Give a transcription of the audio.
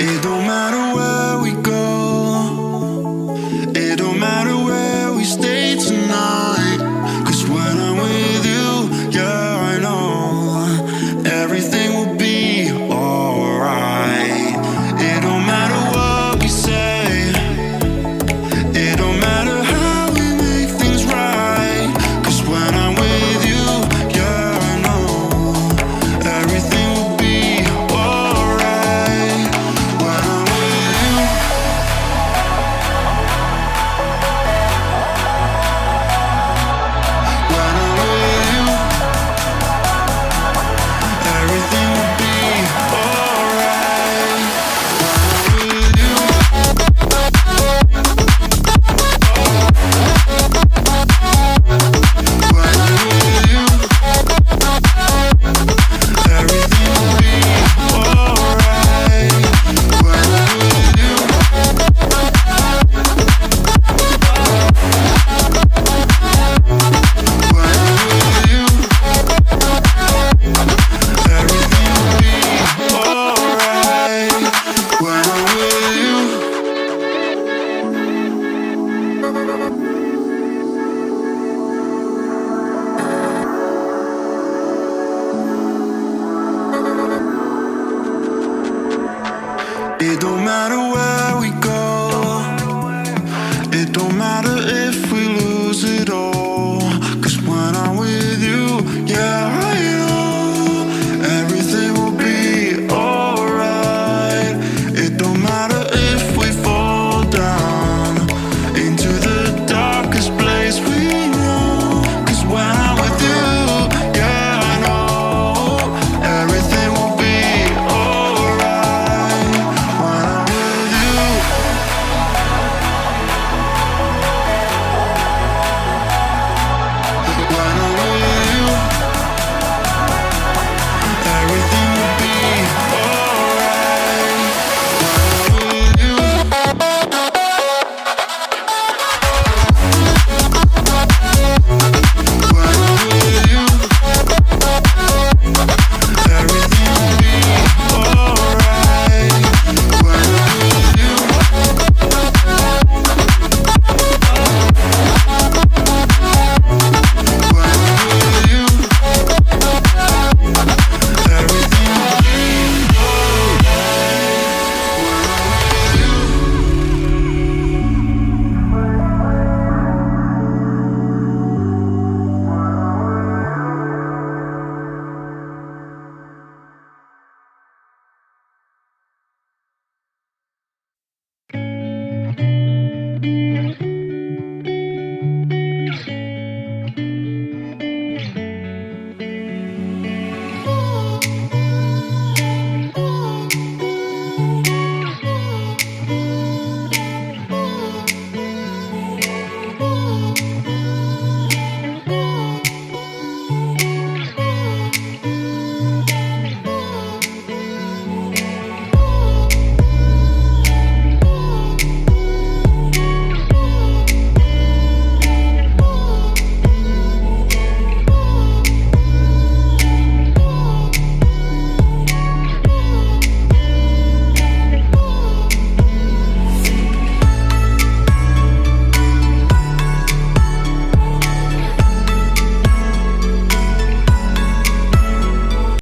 It don't matter where we go, it don't matter where we stay tonight. 'Cause when I'm with you, yeah, I know everything will be alright. It don't matter what we say, it don't matter how we make things right. 'Cause when I'm with you, yeah, I know everything will be alright. When I'm with you, when I'm with you, everything will be alright. When I'm with you, when I'm with you, everything will be alright. When I'm with you, when I'm with you, everything will be alright. When I'm with you. It don't matter where